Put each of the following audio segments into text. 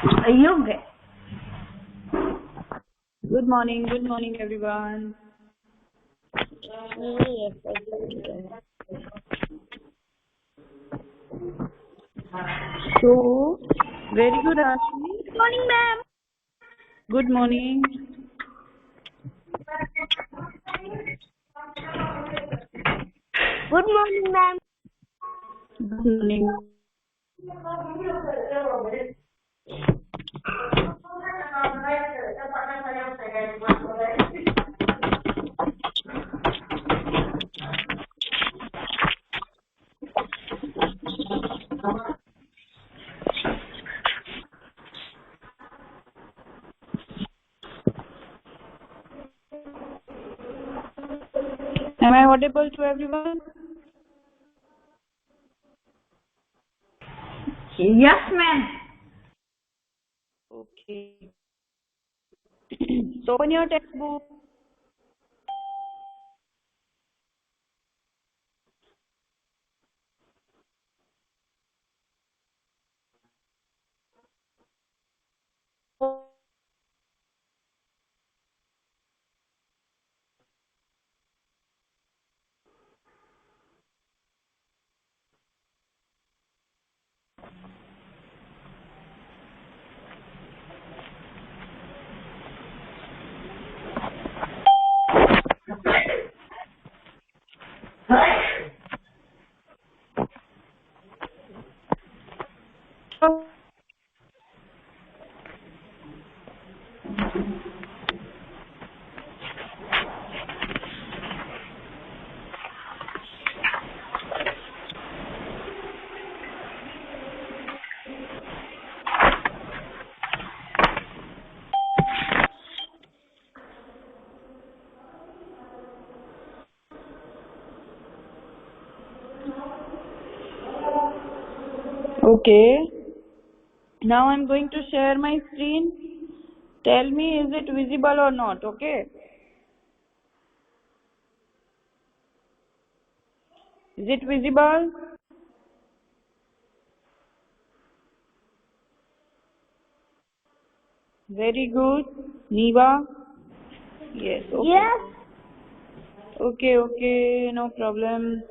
युग है। Good morning everyone. So, very good Ashmi. Good morning, ma'am. Good morning. Good morning, ma'am. Good morning. Am I audible to everyone? Yes, ma'am. Okay. So open your textbook. Okay. Now I'm going to share my screen. Tell me, is it visible or not? Okay. Is it visible? Very good. Niva? Yes. Okay. Yes. Okay, no problem.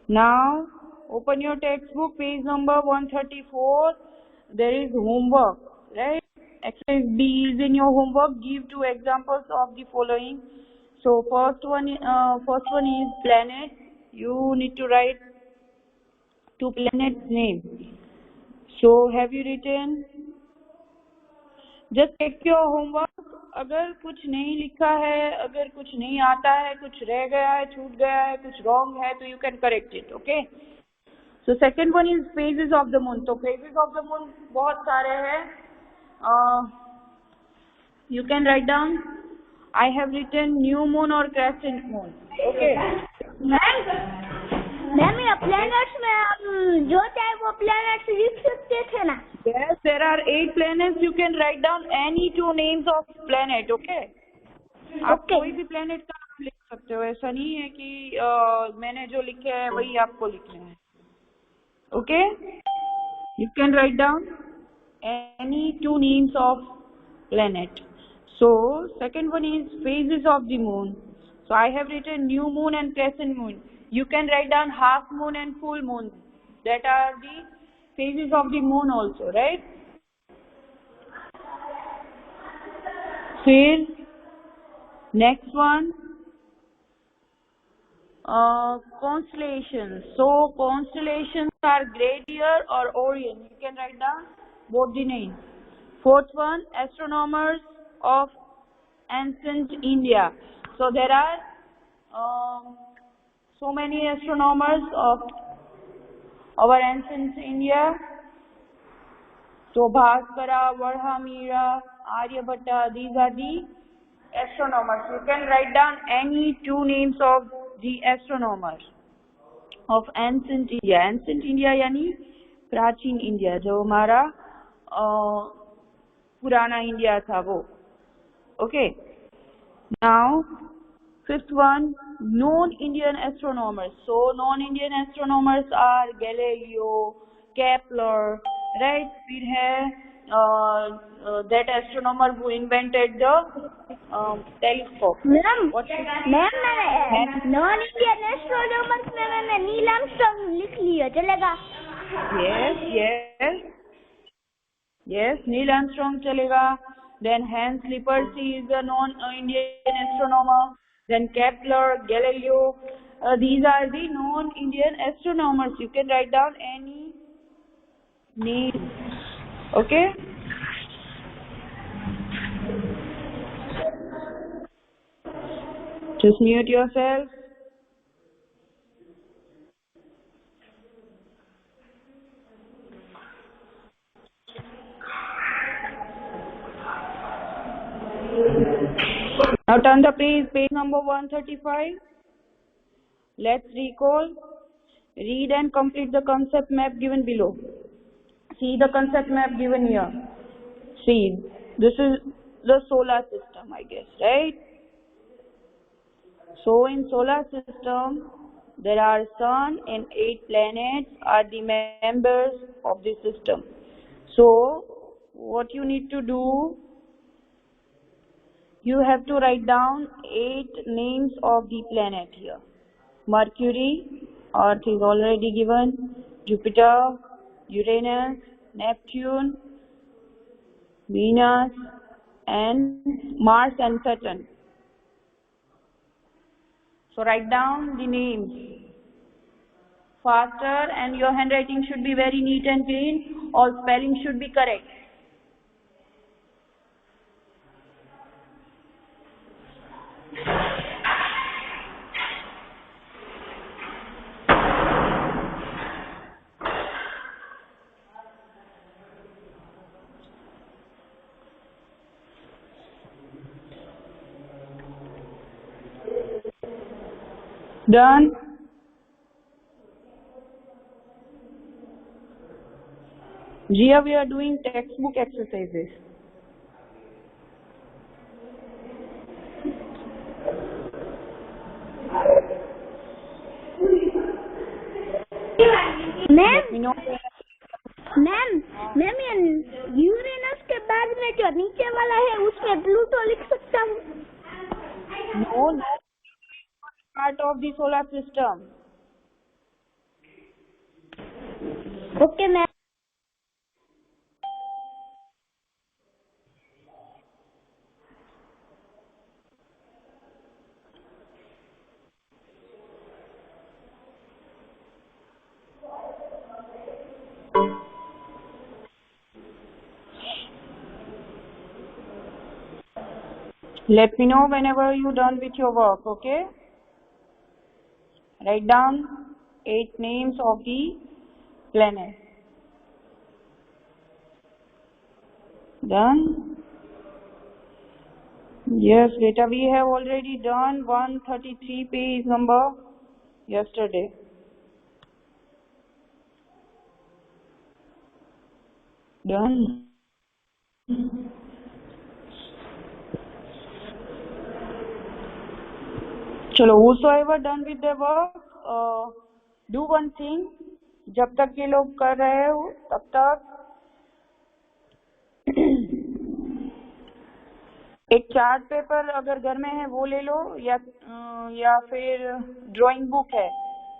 Now, open your textbook, page number 134. There is homework, right? Exercise B is in your homework. Give 2 examples of the following. So, first one is planet. You need to write 2 planets' name. So, have you written? Just check your homework. अगर कुछ नहीं लिखा है, अगर कुछ नहीं आता है, कुछ रह गया है, छूट गया है, कुछ रॉन्ग है, तो you can correct it. Okay. So second one is phases of the moon. तो फेजेस ऑफ द मून बहुत सारे हैं. You can write down. I have written new moon और क्रेसेंट मून. ओके. मैम ये planets में हम जो चाहे वो प्लैनेट्स लिख सकते थे ना. Yes, there are 8 planets. You can write down any 2 names of planet. Okay. आप कोई भी planet का नाम लिख सकते हो. ऐसा नहीं है कि मैंने जो लिखे हैं वही आपको लिखना है. Okay. You can write down any 2 names of planet. So second one is phases of the moon. So I have written new moon and crescent moon. You can write down half moon and full moon. That are the phases of the moon also, right? Then next one, constellations. So constellations are Great Deer or Orion. You can write down both the names. Fourth one, astronomers of ancient India. So there are so many astronomers of our ancient India. So Bhaskara, Varahamira, Aryabhatta, these are the astronomers. You can write down any 2 names of the astronomers of ancient India. Ancient India यानी प्राचीन India, जो हमारा पुराना India था वो. Okay. Now fifth one, non-Indian astronomers. So non-Indian astronomers are Galileo, Kepler, right? फिर है that astronomer who invented the telescope. Ma'am What should ma'am मैंने नॉन इंडियन एस्ट्रोनॉमर्स में मैंने नील आर्मस्ट्रांग लिख लिया, चलेगा? Yes, Neil Armstrong chalega. Then Hans Lippershey is a non-Indian astronomer. Then Kepler, Galileo. These are the non-Indian astronomers. You can write down any name. Okay? Just mute yourself. Now turn the page number 135. Let's recall, read and complete the concept map given below. See the concept map given here. See, this is the solar system, I guess, right? So in solar system, there are sun and 8 planets are the members of the system. So what you need to do, you have to write down 8 names of the planet here. Mercury, Earth is already given, Jupiter, Uranus, Neptune, Venus, and Mars and Saturn. So write down the names faster, and your handwriting should be very neat and clean. All spelling should be correct. Done? Gia, we are doing textbook exercises. Ma'am ये Uranus के बाद में जो नीचे वाला है उसमें Pluto लिख सकता हूँ? No, part of the solar system. Okay ma'am. Let me know whenever you're done with your work, okay? Write down 8 names of the planets. Done? Yes, beta, we have already done 133 page number yesterday. Done? चलो, whosoever done with the work, do one thing. जब तक ये लोग कर रहे हो तब तक एक चार्ट पेपर अगर घर में है वो ले लो, या फिर ड्राइंग बुक है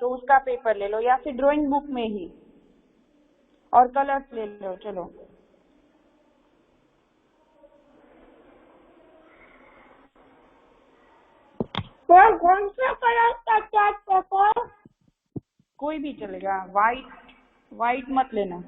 तो उसका पेपर ले लो, या फिर ड्राइंग बुक में ही, और कलर्स ले लो. चलो, कौन सा कलर का चार्ट पेपर? कोई भी चलेगा. वाइट मत लेना.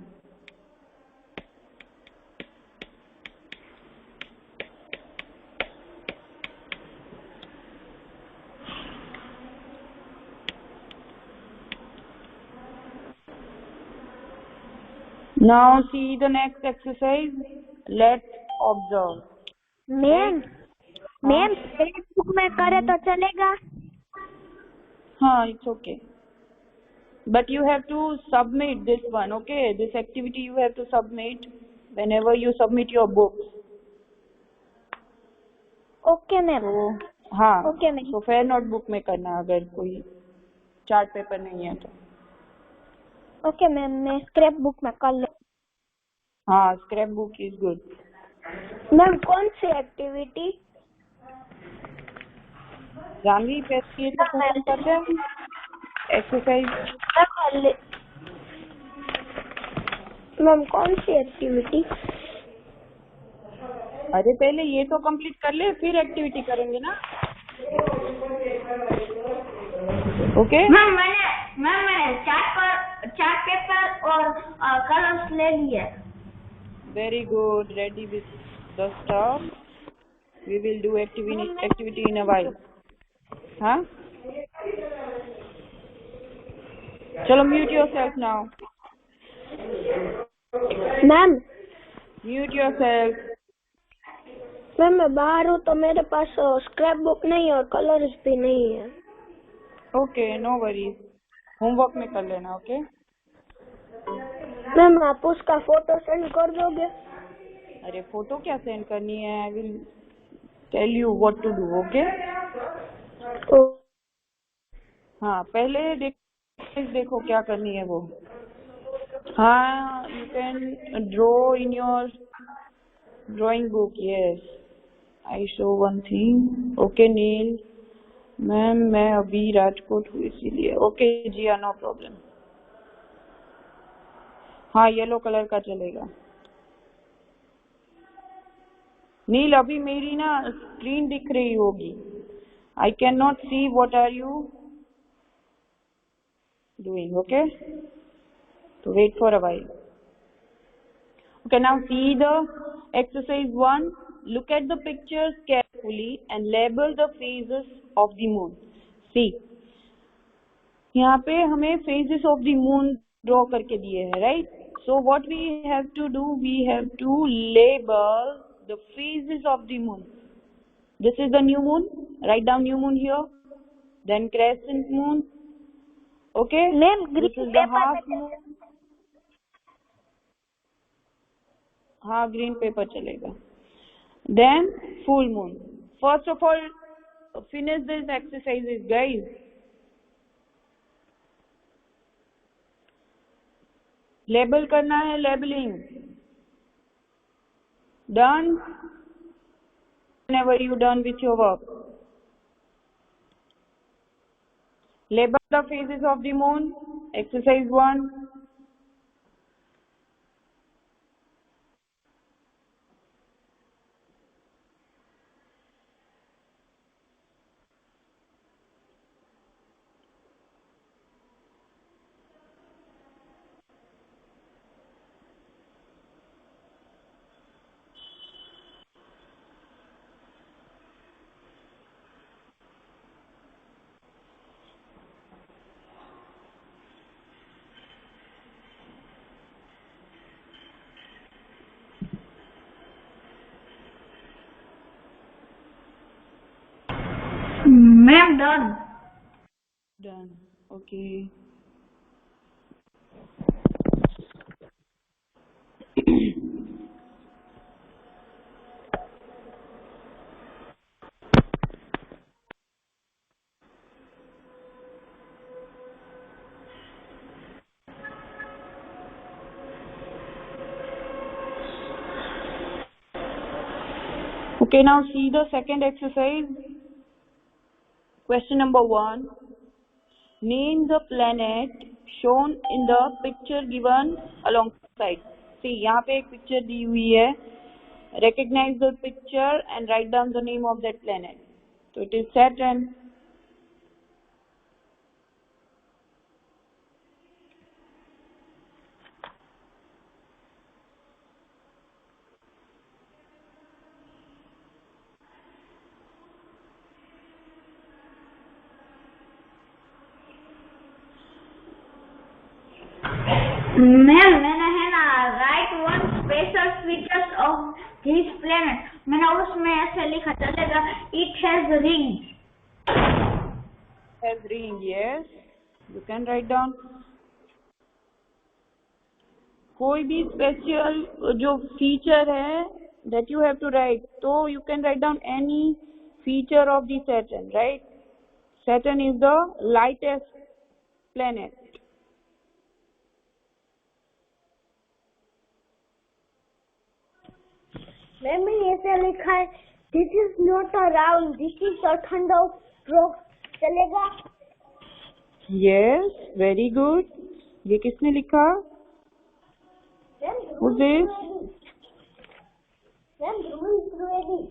Now see the next exercise. Let's observe. Ma'am book में करे तो चलेगा? हाँ, it's okay. But you have to submit this one, okay? This activity you have to submit whenever you submit your books. Okay ma'am. हाँ, okay ma'am. तो fair notebook में करना अगर कोई चार्ट पेपर नहीं है तो. ओके मैम, मैं स्क्रैप बुक में कर ले. हाँ, scrap book is good. Ma'am कौन सी एक्टिविटी? जानवी पैसे ये तो क्वेश्चन करते हैं एक्सरसाइज। मैम कौन सी एक्टिविटी? अरे पहले ये तो कंप्लीट कर ले, फिर एक्टिविटी करेंगे ना। ओके मैंने चार्ट पेपर और कलर्स ले लिए। Very good, ready with the stuff. We will do activity in a while. हाँ, चलो mute yourself now. Ma'am mute yourself. Ma'am मैं बाहर हूँ तो मेरे पास स्क्रैप बुक नहीं और कलर्स भी नहीं है। ओके, नो वरीज, होमवर्क में कर लेना। ओके मैम आप उसका फोटो सेंड कर दोगे? अरे फोटो क्या सेंड करनी है, I will tell you what to do. Okay हाँ, पहले देखो क्या करनी है वो। हाँ, you can draw in your drawing book. Yes, I show one thing. Okay Neel ma'am, मैं अभी राजकोट हूँ इसीलिए। ओके जी, नो प्रॉब्लम। हाँ, येलो कलर का चलेगा। नील, अभी मेरी ना स्क्रीन दिख रही होगी। I can not see what are you doing. Okay, तो wait for a while. Okay, now see the exercise 1. Look at the pictures carefully and label the phases of the moon. See, यहाँ पे हमें phases of the moon draw करके दिए हैं, right? So what we have to do, we have to label the phases of the moon. This is the new moon. Write down new moon here. Then crescent moon. Okay? Ma'am This is the half moon. हाँ, green pepper चलेगा। Then full moon. First of all, finish these exercises, guys. Label करना है, labeling. Done? Whenever you done with your work. Label the phases of the moon. Exercise 1. Ma'am done. Done. Okay. Okay, now see the second exercise. Question number 1. Name the planet shown in the picture given alongside. See, यहाँ पे एक picture दी हुई है. Recognize the picture and write down the name of that planet. So it is Saturn. Ma'am मैंने है ना right one special features of this planet, मैंने उसमें ऐसे लिखा चलेगा, it has rings. Has ring, yes. You can write down. कोई भी स्पेशल जो फीचर है that you have to write, तो you can write down any feature of the Saturn, right? Saturn is the lightest planet. Ma'am ऐसे लिखा है this is not a round this is a थंड of rock, चलेगा? Yes, very good. ये किसने लिखा? Who's this? Ma'am Dhruvi.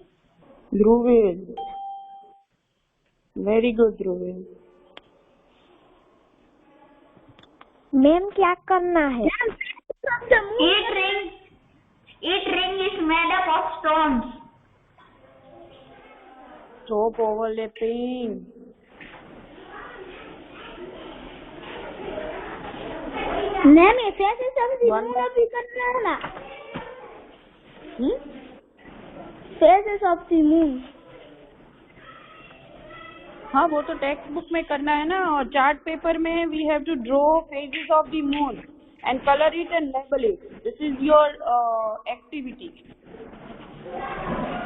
Dhruvil. Very good Dhruvil. Ma'am क्या करना है? Each ring is made up of stones. Stop overlapping. Ma'am ऐसे सब्जी मून अभी करना है ना? Faces of the moon. हाँ, वो तो टेक्स्ट बुक में करना है ना। और चार्ट पेपर में we have to draw phases of the moon and colour it and label it. This is your activity.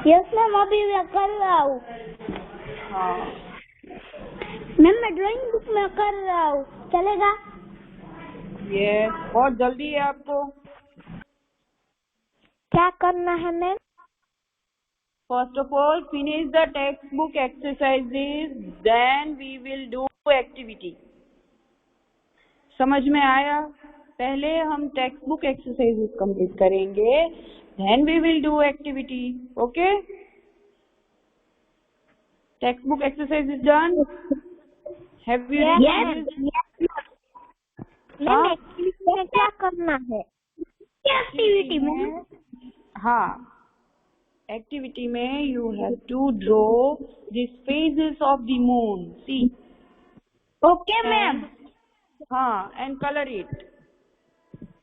Yes ma'am, अभी मैं कर रहा हूँ। हाँ मैम मैं ड्राइंग बुक में कर रहा हूँ, चलेगा? यस, बहुत जल्दी है आपको। क्या करना है ma'am? First of all, finish the textbook exercises, then we will do activity. समझ में आया? पहले हम टेक्स्ट बुक एक्सरसाइजेस कंप्लीट करेंगे, then we will do activity. Okay? Textbook exercise is done. Have you Yes. Ma'am activity में क्या करना है? एक्टिविटी में? हाँ, एक्टिविटी में you have to draw the phases of the moon. See. Okay ma'am. हाँ, and color it.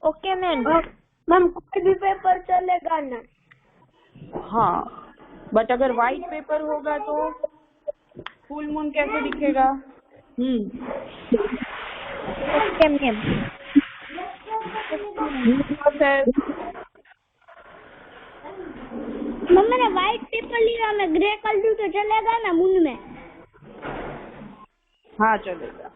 Okay ma'am. Ma'am कोई भी पेपर चलेगा ना? हाँ, बट अगर व्हाइट पेपर होगा तो फुल मून कैसे दिखेगा? Okay ma'am. मैम मैंने व्हाइट पेपर लिया, मैं ग्रे कर दूं तो चलेगा ना मून में? हाँ चलेगा।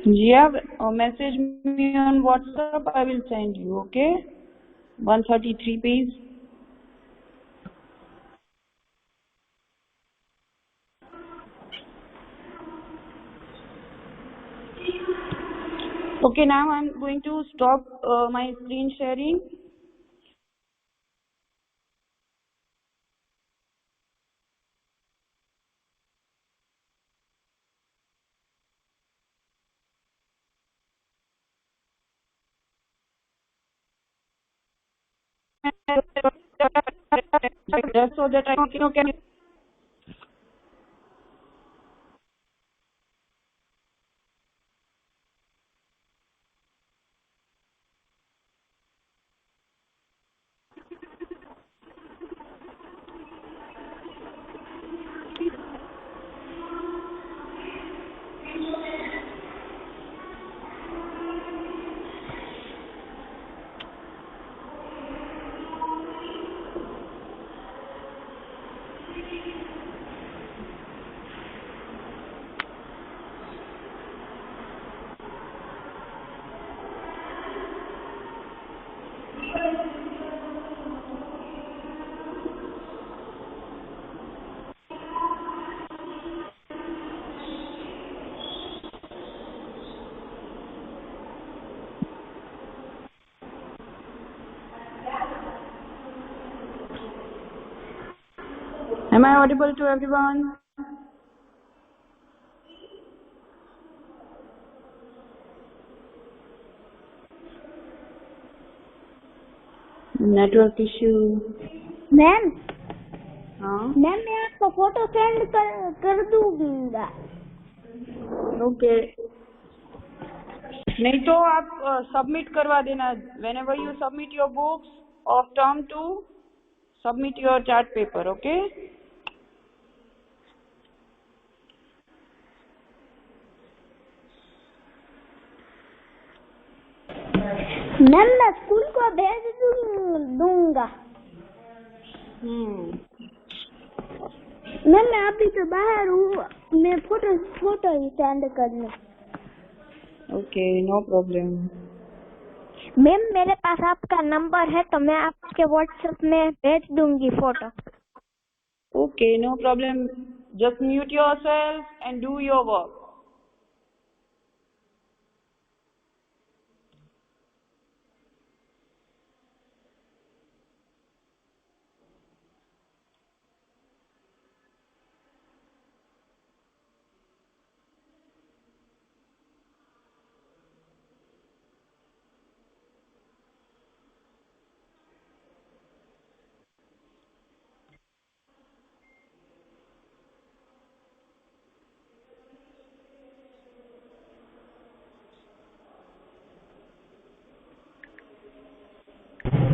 जी आप message me on WhatsApp, I will send you. Okay, 133 page. Okay, now I'm going to stop my screen sharing. Just so that I can. Am I audible to everyone? Network issue. Ma'am हाँ ma'am मैं आपको photo send कर दूंगा। Okay. नहीं तो आप submit करवा देना। whenever you submit your books of term 2, submit your chart paper, okay? Ma'am मैं स्कूल को भेज दूंगा। मैम मैं अभी तो बाहर हूँ, मैं फोटो ही सेंड करने। Okay, no problem. मैम मेरे पास आपका नंबर है तो मैं आपके व्हाट्सएप में भेज दूंगी photo. Okay, no problem. Just mute yourself and do your work.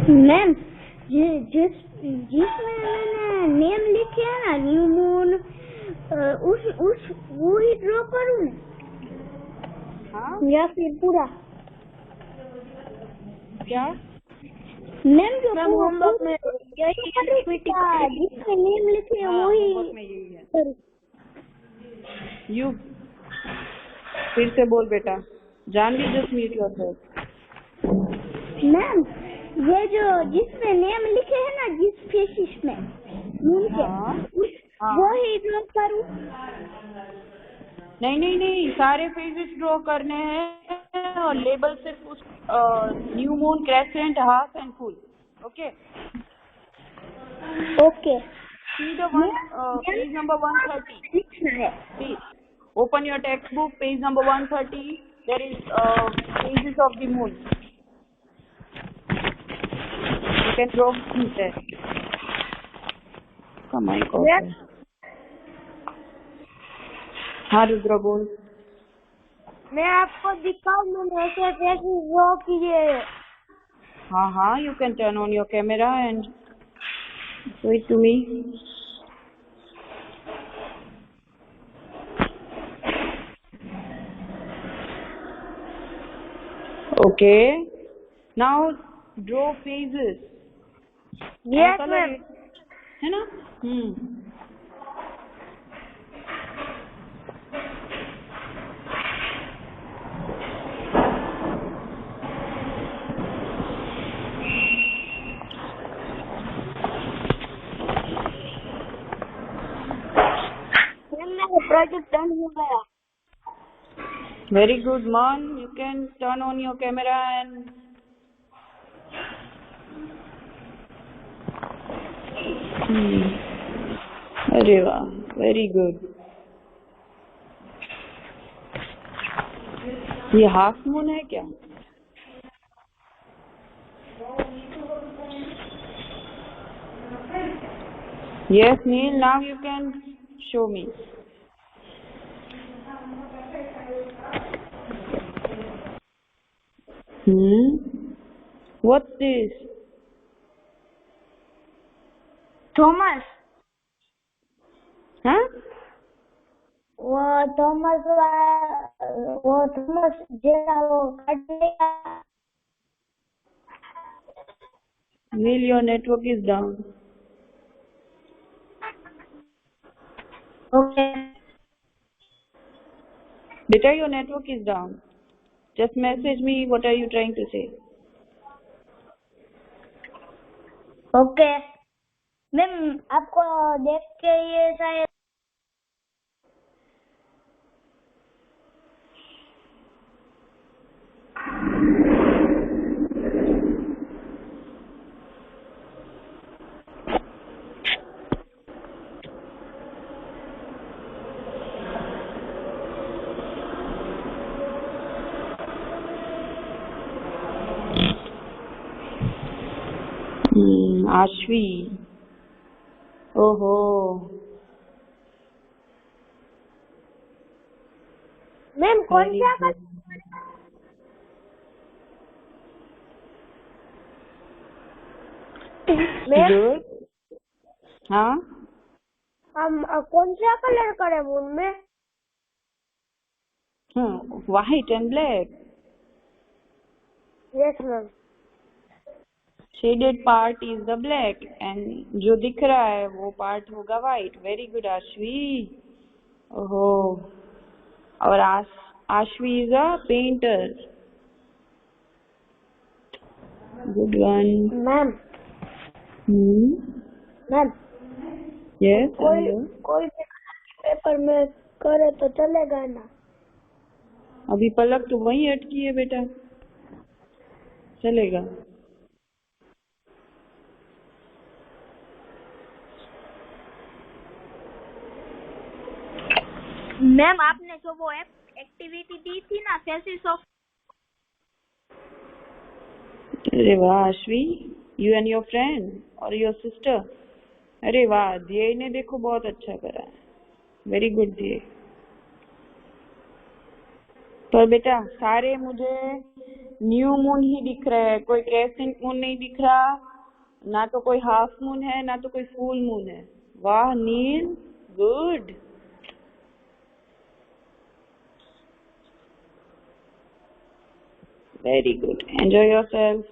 Ma'am जिसमें मैंने नेम लिखे है ना, न्यू मून, उस वो ही ड्रॉ करूँ हाँ या फिर पूरा? क्या? मैम जो होमवर्क में जिसमें नेम लिखे है वही होमवर्क में यही है। करूँ। यू फिर से बोल बेटा। Janvi, just mute yourself. Ma'am ये जो जिसमें नेम लिखे है ना, जिस फेसिस में मून के, हाँ। वो ही ड्रॉ करूँ? नहीं, सारे फेजेस ड्रॉ करने हैं और लेबल सिर्फ उस new moon, crescent, half and full. Okay okay. see the one page number 130 लिखना है। please open your textbook, page number 130. there is phases of the moon. You can draw there. Come on, go. हाँ रुद्र बोल। मैं आपको दिखाऊं, मैंने ऐसे draw किए। हाँ, you can turn on your camera and show it to me. Okay, now draw phases. Yes, And color ma'am. it. है ना? प्रोजेक्ट डन हो गया। Very good, Man. You can turn on your camera and अरे वाह, very good. ये half moon है क्या? Yes, Neil. Now you can show me. What's this? Thomas. हाँ? वो थॉमस जैसा वो कटेगा। Neil, your network is down. Okay. Beta, your network is down. Just message me. What are you trying to say? Okay ma'am, आपको देख के ये शायद आश्वी. ओहो. मैम कौन Very सा good. Ma'am Good. हाँ. हम कौन सा कलर करें उनमें? White and black. Yes ma'am. Shaded part is the black and जो दिख रहा है वो part होगा white. Very good, Ashvi. ओहो. और Ashvi is a painter. Good one. Ma'am ma'am Yes. कोई भी पेपर में करे तो चलेगा ना? अभी पलक तो वहीं अटकी है बेटा. चलेगा. मैम आपने जो वो एक्टिविटी दी थी ना, फेसिस ऑफ. अरे वाह अश्वी. यू एंड योर फ्रेंड और योर सिस्टर. अरे वाह. ध्येय ने देखो बहुत अच्छा करा है. वेरी गुड ध्येय. पर बेटा सारे मुझे न्यू मून ही दिख रहे हैं. कोई क्रेसेंट मून नहीं दिख रहा, ना तो कोई हाफ मून है, ना तो कोई फुल मून है. वाह Neel. Good. Very good. Enjoy yourself.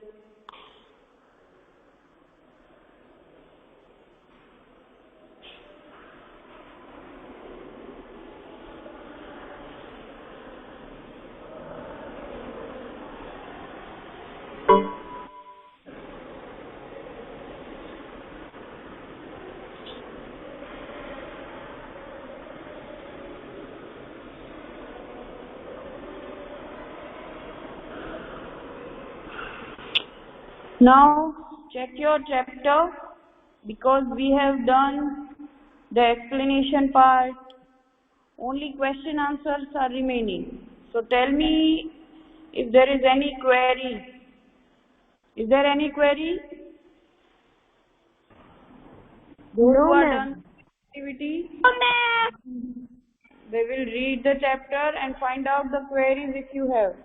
Now check your chapter because we have done the explanation part. Only question answers are remaining. So tell me if there is any query. Is there any query? Those who are done activity, they will read the chapter and find out the queries if you have.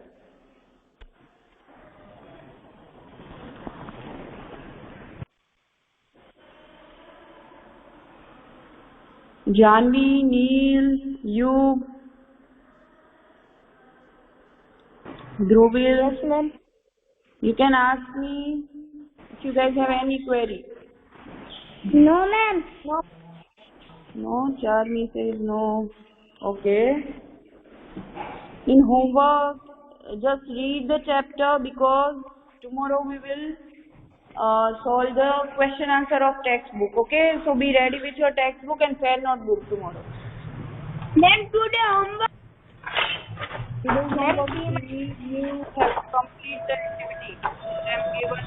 Janvi, Neil, Yug, Dhruvil. Yes ma'am. You can ask me if you guys have any query. No ma'am. No. No, Charmi says no. Okay. In homework, just read the chapter because tomorrow we will solve the question answer of textbook. Okay, so be ready with your textbook and fair notebook tomorrow. Then today homework. Today's homework you have to complete the activity. I am given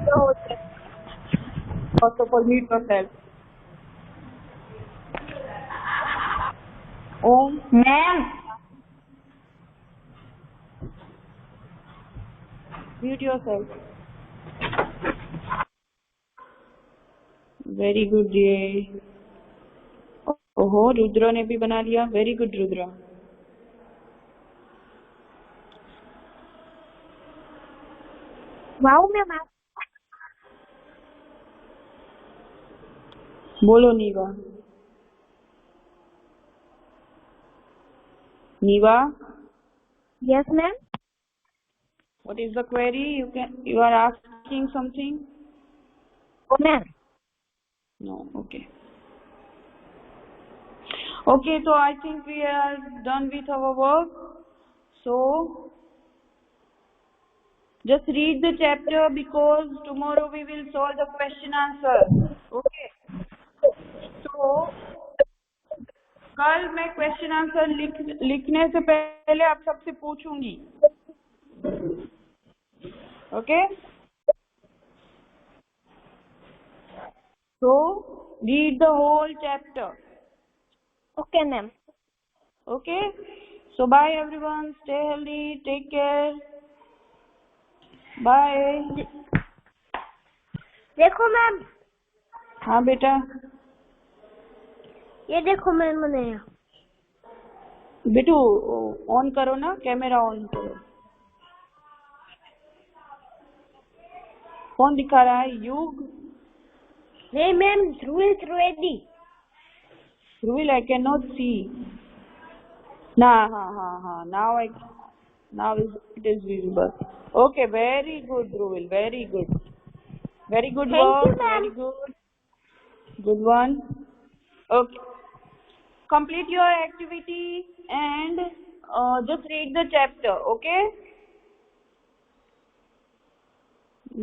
the whole chapter. First of all, meet yourself. Om. Ma'am. Mute yourself. Very good dear. ओहो रुद्र ने भी बना लिया. Very good Rudra. Wow ma'am. बोलो नीवा. नीवा. Yes ma'am. What is the query? You are asking something? Oh ma'am. No. Okay. Okay, so I think we are done with our work. So just read the chapter because tomorrow we will solve the question answer. Okay. So कल मैं question answer लिखने से पहले आप सबसे पूछूंगी. Okay. So read the whole chapter. Okay ma'am. Okay. So bye everyone. Stay healthy. Take care. Bye. देखो ma'am, हाँ बेटा, ये देखो मैम बनाया। बेटू ऑन करो ना, कैमरा ऑन करो। कौन दिखा रहा है? युग? नहीं ma'am, Dhruvil Trivedi. Dhruvil, I cannot see. Nah, ha. Now it is visible. Okay, very good, Dhruvil. Very good. Very good Thank you, work. ma'am. Very good. Good one. Okay. Complete your activity and just read the chapter. Okay.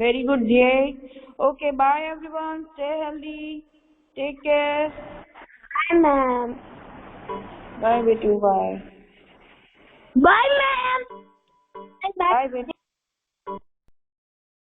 Very good, Jay. Okay, bye everyone. Stay healthy. Take care. Bye ma'am. Bye, Betu. Bye. Bye ma'am. Bye Bye, Betu.